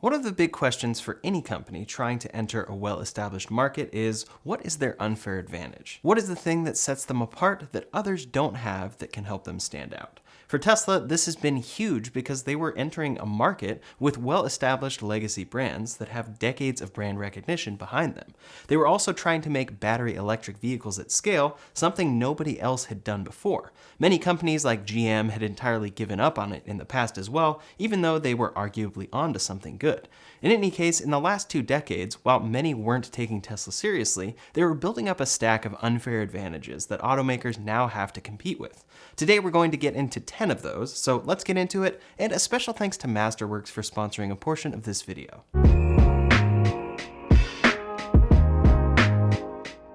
One of the big questions for any company trying to enter a well-established market is, what is their unfair advantage? What is the thing that sets them apart that others don't have that can help them stand out? For Tesla, this has been huge because they were entering a market with well-established legacy brands that have decades of brand recognition behind them. They were also trying to make battery electric vehicles at scale, something nobody else had done before. Many companies like GM had entirely given up on it in the past as well, even though they were arguably onto something good. In any case, in the last 2 decades, while many weren't taking Tesla seriously, they were building up a stack of unfair advantages that automakers now have to compete with. Today we're going to get into 10 of those, so let's get into it, and a special thanks to Masterworks for sponsoring a portion of this video.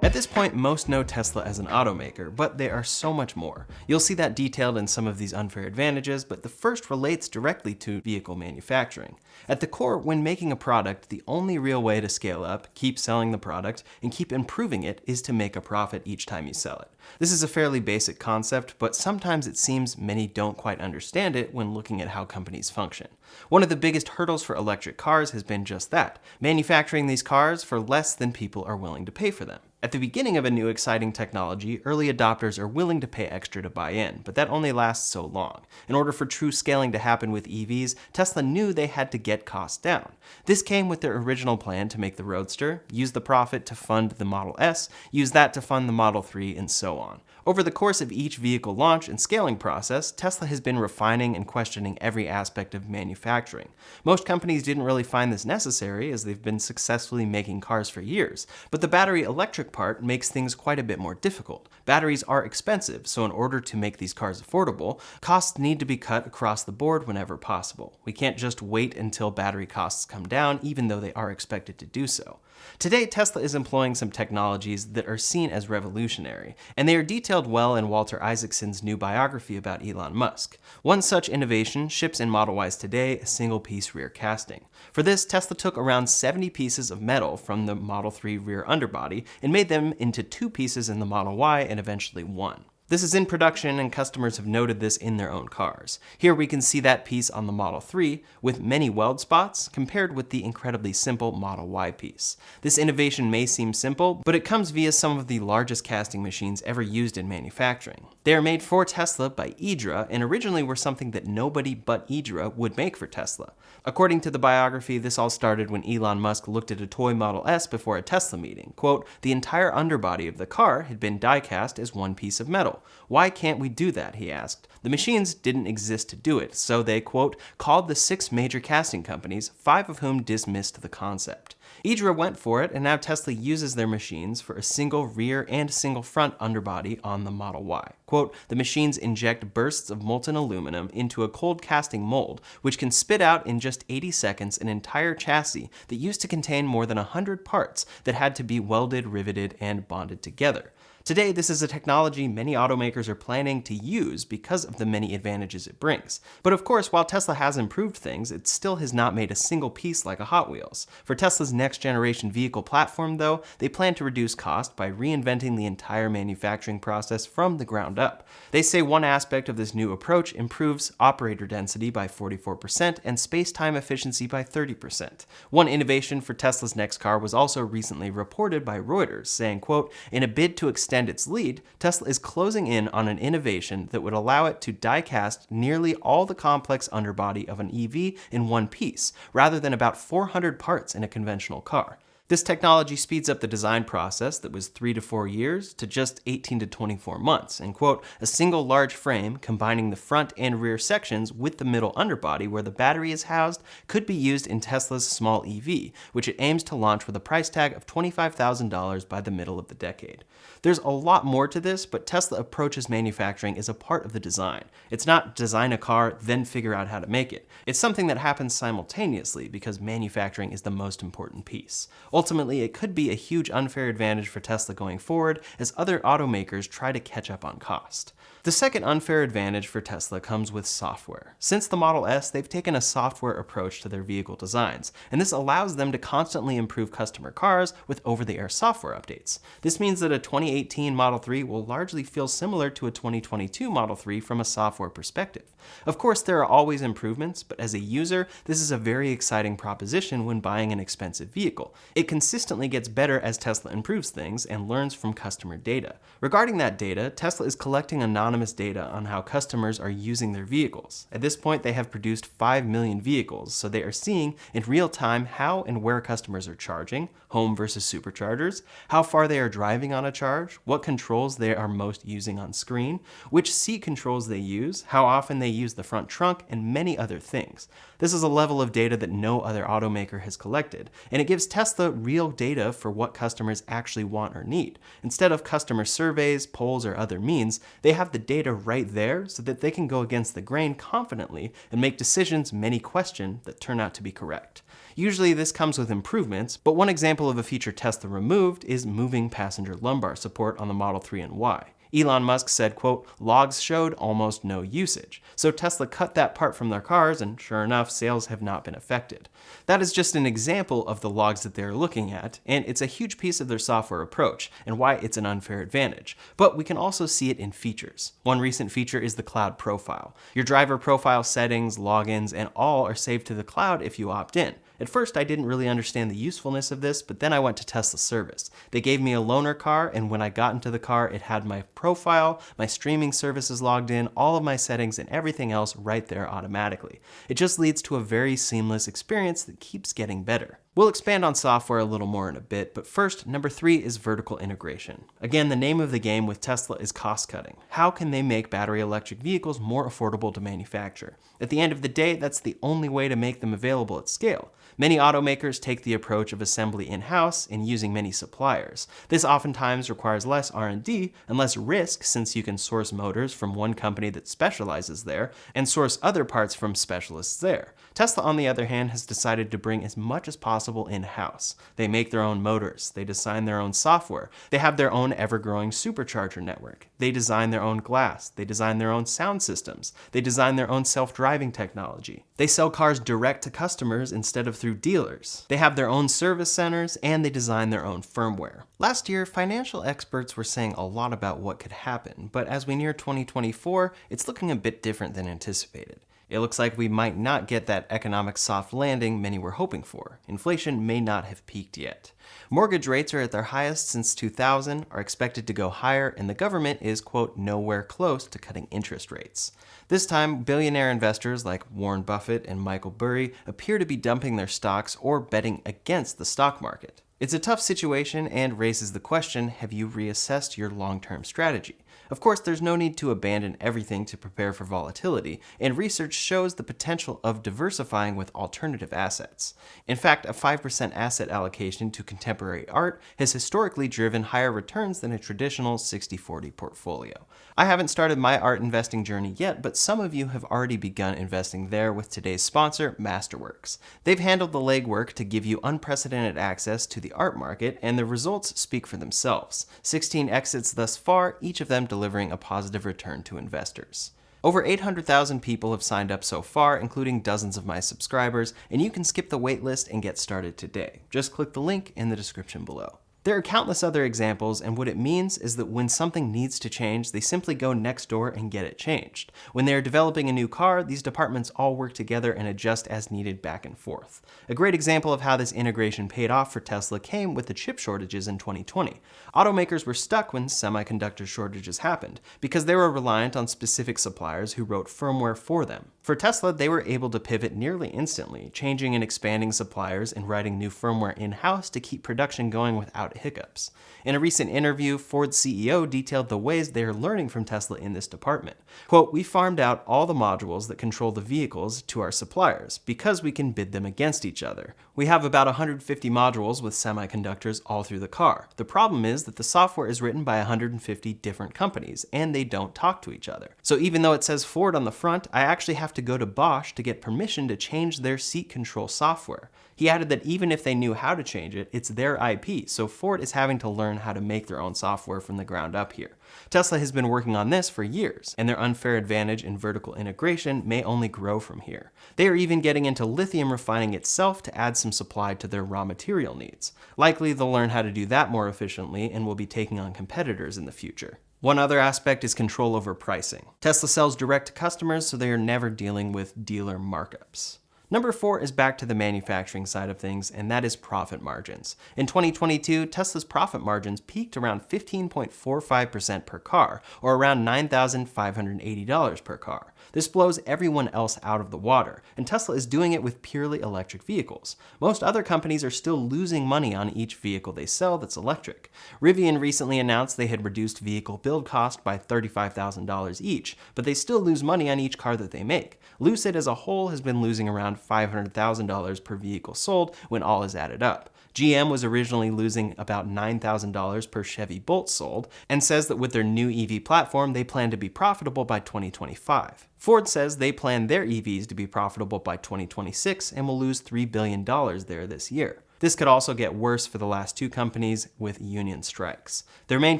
At this point, most know Tesla as an automaker, but they are so much more. You'll see that detailed in some of these unfair advantages, but the first relates directly to vehicle manufacturing. At the core, when making a product, the only real way to scale up, keep selling the product, and keep improving it is to make a profit each time you sell it. This is a fairly basic concept, but sometimes it seems many don't quite understand it when looking at how companies function. One of the biggest hurdles for electric cars has been just that, manufacturing these cars for less than people are willing to pay for them. At the beginning of a new exciting technology, early adopters are willing to pay extra to buy in, but that only lasts so long. In order for true scaling to happen with EVs, Tesla knew they had to get costs down. This came with their original plan to make the Roadster, use the profit to fund the Model S, use that to fund the Model 3, and so on. Over the course of each vehicle launch and scaling process, Tesla has been refining and questioning every aspect of manufacturing. Most companies didn't really find this necessary, as they've been successfully making cars for years, but the battery electric part makes things quite a bit more difficult. Batteries are expensive, so in order to make these cars affordable, costs need to be cut across the board whenever possible. We can't just wait until battery costs come down, even though they are expected to do so. Today, Tesla is employing some technologies that are seen as revolutionary, and they are detailed well in Walter Isaacson's new biography about Elon Musk. One such innovation ships in Model Ys today, a single-piece rear casting. For this, Tesla took around 70 pieces of metal from the Model 3 rear underbody and made them into 2 pieces in the Model Y and eventually 1. This is in production, and customers have noted this in their own cars. Here we can see that piece on the Model 3 with many weld spots compared with the incredibly simple Model Y piece. This innovation may seem simple, but it comes via some of the largest casting machines ever used in manufacturing. They are made for Tesla by Idra, and originally were something that nobody but Idra would make for Tesla. According to the biography, this all started when Elon Musk looked at a toy Model S before a Tesla meeting. Quote, "The entire underbody of the car had been die-cast as one piece of metal. Why can't we do that?" he asked. The machines didn't exist to do it, so they, quote, "called the 6 major casting companies, 5 of whom dismissed the concept." Idra went for it, and now Tesla uses their machines for a single rear and single front underbody on the Model Y. Quote, "The machines inject bursts of molten aluminum into a cold casting mold, which can spit out in just 80 seconds an entire chassis that used to contain more than 100 parts that had to be welded, riveted, and bonded together." Today, this is a technology many automakers are planning to use because of the many advantages it brings. But of course, while Tesla has improved things, it still has not made a single piece like a Hot Wheels. For Tesla's next generation vehicle platform, though, they plan to reduce cost by reinventing the entire manufacturing process from the ground up. They say one aspect of this new approach improves operator density by 44% and space-time efficiency by 30%. One innovation for Tesla's next car was also recently reported by Reuters, saying, quote, "In a bid to extend its lead, Tesla is closing in on an innovation that would allow it to die-cast nearly all the complex underbody of an EV in one piece, rather than about 400 parts in a conventional car." This technology speeds up the design process that was 3 to 4 years to just 18 to 24 months, and quote, "a single large frame combining the front and rear sections with the middle underbody where the battery is housed could be used in Tesla's small EV, which it aims to launch with a price tag of $25,000 by the middle of the decade." There's a lot more to this, but Tesla approaches manufacturing as a part of the design. It's not design a car, then figure out how to make it. It's something that happens simultaneously because manufacturing is the most important piece. Ultimately, it could be a huge unfair advantage for Tesla going forward as other automakers try to catch up on cost. The second unfair advantage for Tesla comes with software. Since the Model S, they've taken a software approach to their vehicle designs, and this allows them to constantly improve customer cars with over-the-air software updates. This means that a 2018 Model 3 will largely feel similar to a 2022 Model 3 from a software perspective. Of course, there are always improvements, but as a user, this is a very exciting proposition when buying an expensive vehicle. It consistently gets better as Tesla improves things and learns from customer data. Regarding that data, Tesla is collecting anonymous data on how customers are using their vehicles. At this point, they have produced 5 million vehicles, so they are seeing in real time how and where customers are charging, home versus superchargers, how far they are driving on a charge, what controls they are most using on screen, which seat controls they use, how often they use the front trunk, and many other things. This is a level of data that no other automaker has collected, and it gives Tesla real data for what customers actually want or need. Instead of customer surveys, polls, or other means, they have the data right there so that they can go against the grain confidently and make decisions many question that turn out to be correct. Usually this comes with improvements, but one example of a feature Tesla removed is moving passenger lumbar support on the Model 3 and Y. Elon Musk said, quote, "Logs showed almost no usage." So Tesla cut that part from their cars, and sure enough, sales have not been affected. That is just an example of the logs that they're looking at, and it's a huge piece of their software approach, and why it's an unfair advantage. But we can also see it in features. One recent feature is the cloud profile. Your driver profile settings, logins, and all are saved to the cloud if you opt in. At first, I didn't really understand the usefulness of this, but then I went to Tesla service. They gave me a loaner car, and when I got into the car, it had my profile, my streaming services logged in, all of my settings, and everything else right there automatically. It just leads to a very seamless experience that keeps getting better. We'll expand on software a little more in a bit, but first, number 3 is vertical integration. Again, the name of the game with Tesla is cost cutting. How can they make battery electric vehicles more affordable to manufacture? At the end of the day, that's the only way to make them available at scale. Many automakers take the approach of assembly in-house and using many suppliers. This oftentimes requires less R&D and less risk, since you can source motors from one company that specializes there and source other parts from specialists there. Tesla, on the other hand, has decided to bring as much as possible in-house. They make their own motors, they design their own software, they have their own ever-growing supercharger network, they design their own glass, they design their own sound systems, they design their own self-driving technology. They sell cars direct to customers instead of through dealers. They have their own service centers, and they design their own firmware. Last year, financial experts were saying a lot about what could happen, but as we near 2024, it's looking a bit different than anticipated. It looks like we might not get that economic soft landing many were hoping for. Inflation may not have peaked yet. Mortgage rates are at their highest since 2000, are expected to go higher, and the government is, quote, nowhere close to cutting interest rates. This time, billionaire investors like Warren Buffett and Michael Burry appear to be dumping their stocks or betting against the stock market. It's a tough situation and raises the question, have you reassessed your long-term strategy? Of course, there's no need to abandon everything to prepare for volatility, and research shows the potential of diversifying with alternative assets. In fact, a 5% asset allocation to contemporary art has historically driven higher returns than a traditional 60-40 portfolio. I haven't started my art investing journey yet, but some of you have already begun investing there with today's sponsor, Masterworks. They've handled the legwork to give you unprecedented access to the art market, and the results speak for themselves. 16 exits thus far, each of them delivering a positive return to investors. Over 800,000 people have signed up so far, including dozens of my subscribers, and you can skip the waitlist and get started today. Just click the link in the description below. There are countless other examples, and what it means is that when something needs to change, they simply go next door and get it changed. When they are developing a new car, these departments all work together and adjust as needed back and forth. A great example of how this integration paid off for Tesla came with the chip shortages in 2020. Automakers were stuck when semiconductor shortages happened, because they were reliant on specific suppliers who wrote firmware for them. For Tesla, they were able to pivot nearly instantly, changing and expanding suppliers and writing new firmware in-house to keep production going without hiccups. In a recent interview, Ford's CEO detailed the ways they are learning from Tesla in this department. Quote, "We farmed out all the modules that control the vehicles to our suppliers because we can bid them against each other. We have about 150 modules with semiconductors all through the car. The problem is that the software is written by 150 different companies, and they don't talk to each other. So even though it says Ford on the front, I actually have to go to Bosch to get permission to change their seat control software." He added that even if they knew how to change it, it's their IP, so Ford is having to learn how to make their own software from the ground up here. Tesla has been working on this for years, and their unfair advantage in vertical integration may only grow from here. They are even getting into lithium refining itself to add some supply to their raw material needs. Likely they'll learn how to do that more efficiently and will be taking on competitors in the future. One other aspect is control over pricing. Tesla sells direct to customers, so they are never dealing with dealer markups. Number 4 is back to the manufacturing side of things, and that is profit margins. In 2022, Tesla's profit margins peaked around 15.45% per car, or around $9,580 per car. This blows everyone else out of the water, and Tesla is doing it with purely electric vehicles. Most other companies are still losing money on each vehicle they sell that's electric. Rivian recently announced they had reduced vehicle build cost by $35,000 each, but they still lose money on each car that they make. Lucid as a whole has been losing around $500,000 per vehicle sold when all is added up. GM was originally losing about $9,000 per Chevy Bolt sold, and says that with their new EV platform, they plan to be profitable by 2025. Ford says they plan their EVs to be profitable by 2026 and will lose $3 billion there this year. This could also get worse for the last two companies with union strikes. Their main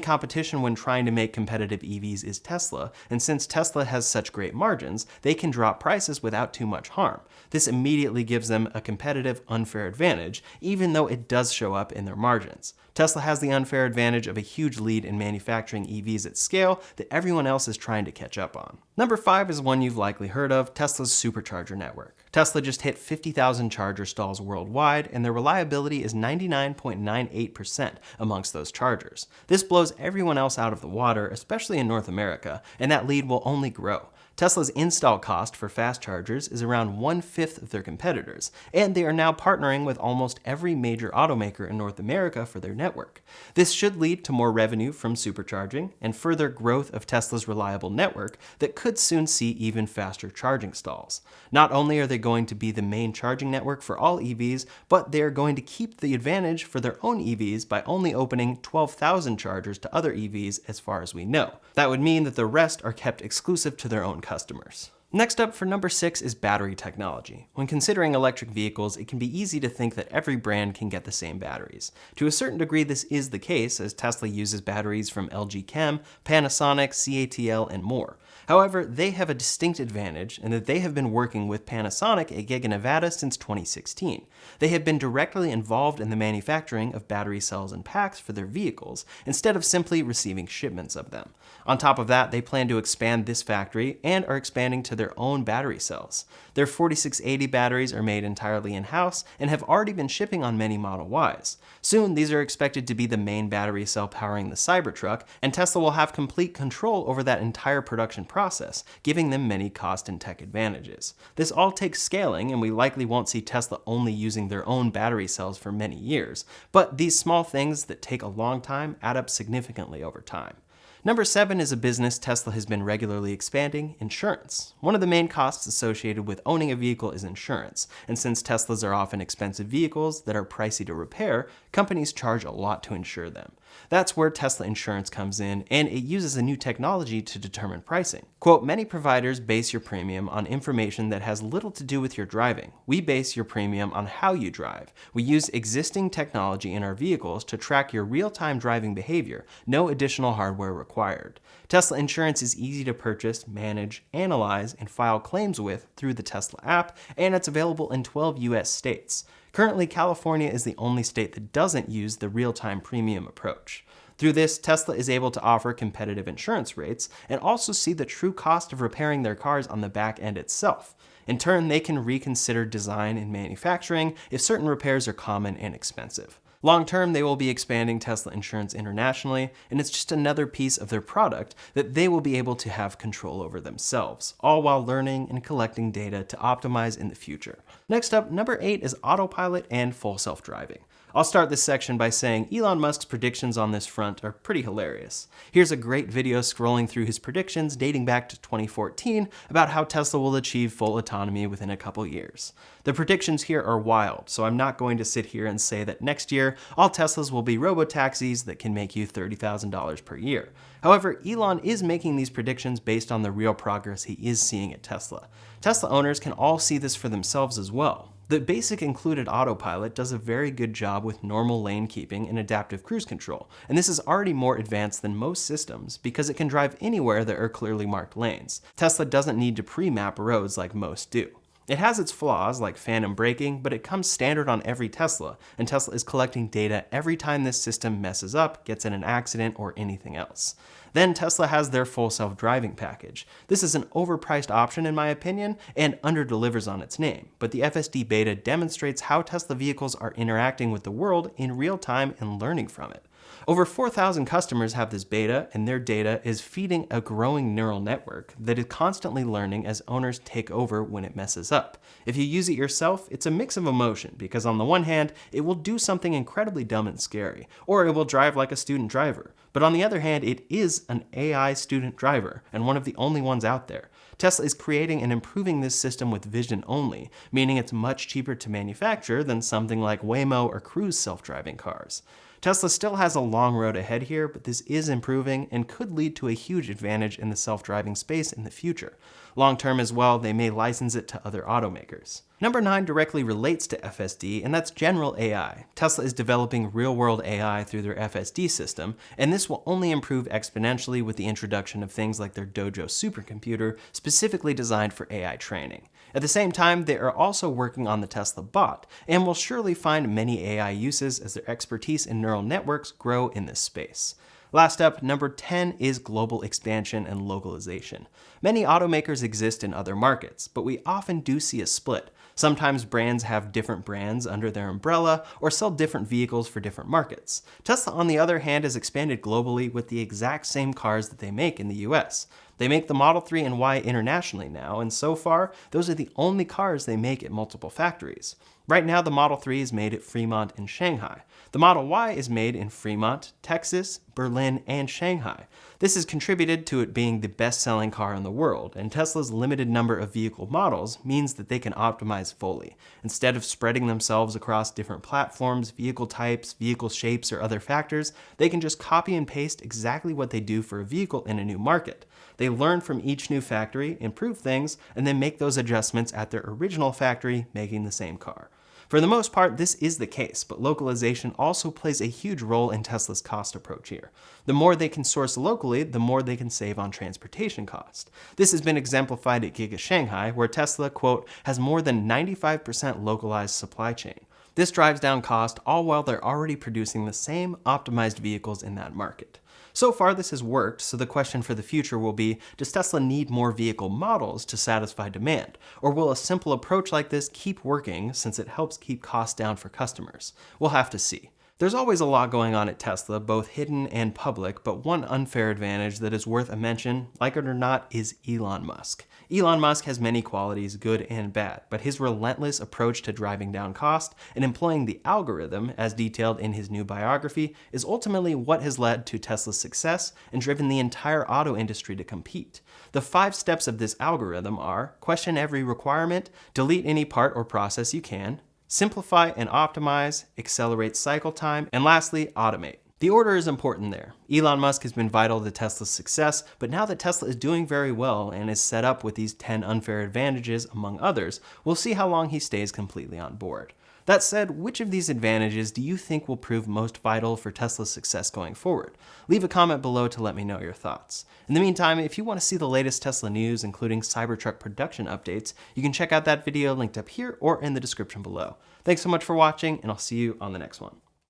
competition when trying to make competitive EVs is Tesla, and since Tesla has such great margins, they can drop prices without too much harm. This immediately gives them a competitive, unfair advantage, even though it does show up in their margins. Tesla has the unfair advantage of a huge lead in manufacturing EVs at scale that everyone else is trying to catch up on. Number 5 is one you've likely heard of, Tesla's Supercharger network. Tesla just hit 50,000 charger stalls worldwide, and their reliability is 99.98% amongst those chargers. This blows everyone else out of the water, especially in North America, and that lead will only grow. Tesla's install cost for fast chargers is around 1/5 of their competitors, and they are now partnering with almost every major automaker in North America for their network. This should lead to more revenue from supercharging and further growth of Tesla's reliable network that could soon see even faster charging stalls. Not only are they going to be the main charging network for all EVs, but they are going to keep the advantage for their own EVs by only opening 12,000 chargers to other EVs as far as we know. That would mean that the rest are kept exclusive to their own customers. Next up for number 6 is battery technology. When considering electric vehicles, it can be easy to think that every brand can get the same batteries. To a certain degree, this is the case, as Tesla uses batteries from LG Chem, Panasonic, CATL, and more. However, they have a distinct advantage in that they have been working with Panasonic at Giga Nevada since 2016. They have been directly involved in the manufacturing of battery cells and packs for their vehicles, instead of simply receiving shipments of them. On top of that, they plan to expand this factory and are expanding to their own battery cells. Their 4680 batteries are made entirely in-house and have already been shipping on many Model Ys. Soon, these are expected to be the main battery cell powering the Cybertruck, and Tesla will have complete control over that entire production process, giving them many cost and tech advantages. This all takes scaling, and we likely won't see Tesla only using their own battery cells for many years, but these small things that take a long time add up significantly over time. Number 7 is a business Tesla has been regularly expanding, insurance. One of the main costs associated with owning a vehicle is insurance, and since Teslas are often expensive vehicles that are pricey to repair, companies charge a lot to insure them. That's where Tesla Insurance comes in, and it uses a new technology to determine pricing. Quote, "Many providers base your premium on information that has little to do with your driving. We base your premium on how you drive. We use existing technology in our vehicles to track your real-time driving behavior, no additional hardware required." Tesla Insurance is easy to purchase, manage, analyze, and file claims with through the Tesla app, and it's available in 12 US states. Currently, California is the only state that doesn't use the real-time premium approach. Through this, Tesla is able to offer competitive insurance rates and also see the true cost of repairing their cars on the back end itself. In turn, they can reconsider design and manufacturing if certain repairs are common and expensive. Long-term, they will be expanding Tesla Insurance internationally, and it's just another piece of their product that they will be able to have control over themselves, all while learning and collecting data to optimize in the future. Next up, number 8 is Autopilot and full self-driving. I'll start this section by saying Elon Musk's predictions on this front are pretty hilarious. Here's a great video scrolling through his predictions dating back to 2014 about how Tesla will achieve full autonomy within a couple years. The predictions here are wild, so I'm not going to sit here and say that next year all Teslas will be robo-taxis that can make you $30,000 per year. However, Elon is making these predictions based on the real progress he is seeing at Tesla. Tesla owners can all see this for themselves as well. The basic included Autopilot does a very good job with normal lane keeping and adaptive cruise control, and this is already more advanced than most systems because it can drive anywhere there are clearly marked lanes. Tesla doesn't need to pre-map roads like most do. It has its flaws, like phantom braking, but it comes standard on every Tesla, and Tesla is collecting data every time this system messes up, gets in an accident, or anything else. Then Tesla has their full self-driving package. This is an overpriced option in my opinion, and under-delivers on its name, but the FSD Beta demonstrates how Tesla vehicles are interacting with the world in real time and learning from it. Over 4,000 customers have this beta, and their data is feeding a growing neural network that is constantly learning as owners take over when it messes up. If you use it yourself, it's a mix of emotion, because on the one hand, it will do something incredibly dumb and scary, or it will drive like a student driver. But on the other hand, it is an AI student driver, and one of the only ones out there. Tesla is creating and improving this system with vision only, meaning it's much cheaper to manufacture than something like Waymo or Cruise self-driving cars. Tesla still has a long road ahead here, but this is improving and could lead to a huge advantage in the self-driving space in the future. Long term as well, they may license it to other automakers. Number 9 directly relates to FSD, and that's general AI. Tesla is developing real-world AI through their FSD system, and this will only improve exponentially with the introduction of things like their Dojo supercomputer, specifically designed for AI training. At the same time, they are also working on the Tesla bot, and will surely find many AI uses as their expertise in neural networks grow in this space. Last up, number 10 is global expansion and localization. Many automakers exist in other markets, but we often do see a split. Sometimes brands have different brands under their umbrella or sell different vehicles for different markets. Tesla, on the other hand, has expanded globally with the exact same cars that they make in the US. They make the Model 3 and Y internationally now, and so far, those are the only cars they make at multiple factories. Right now, the Model 3 is made at Fremont and Shanghai. The Model Y is made in Fremont, Texas, Berlin, and Shanghai. This has contributed to it being the best-selling car in the world, and Tesla's limited number of vehicle models means that they can optimize fully. Instead of spreading themselves across different platforms, vehicle types, vehicle shapes, or other factors, they can just copy and paste exactly what they do for a vehicle in a new market. They learn from each new factory, improve things, and then make those adjustments at their original factory, making the same car. For the most part, this is the case, but localization also plays a huge role in Tesla's cost approach here. The more they can source locally, the more they can save on transportation cost. This has been exemplified at Giga Shanghai, where Tesla, quote, has more than 95% localized supply chain. This drives down cost, all while they're already producing the same optimized vehicles in that market. So far this has worked, so the question for the future will be, does Tesla need more vehicle models to satisfy demand? Or will a simple approach like this keep working since it helps keep costs down for customers? We'll have to see. There's always a lot going on at Tesla, both hidden and public, but one unfair advantage that is worth a mention, like it or not, is Elon Musk. Elon Musk has many qualities, good and bad, but his relentless approach to driving down cost and employing the algorithm, as detailed in his new biography, is ultimately what has led to Tesla's success and driven the entire auto industry to compete. The 5 steps of this algorithm are: question every requirement, delete any part or process you can, simplify and optimize, accelerate cycle time, and lastly, automate. The order is important there. Elon Musk has been vital to Tesla's success, but now that Tesla is doing very well and is set up with these 10 unfair advantages, among others, we'll see how long he stays completely on board. That said, which of these advantages do you think will prove most vital for Tesla's success going forward? Leave a comment below to let me know your thoughts. In the meantime, if you want to see the latest Tesla news, including Cybertruck production updates, you can check out that video linked up here or in the description below. Thanks so much for watching, and I'll see you on the next one.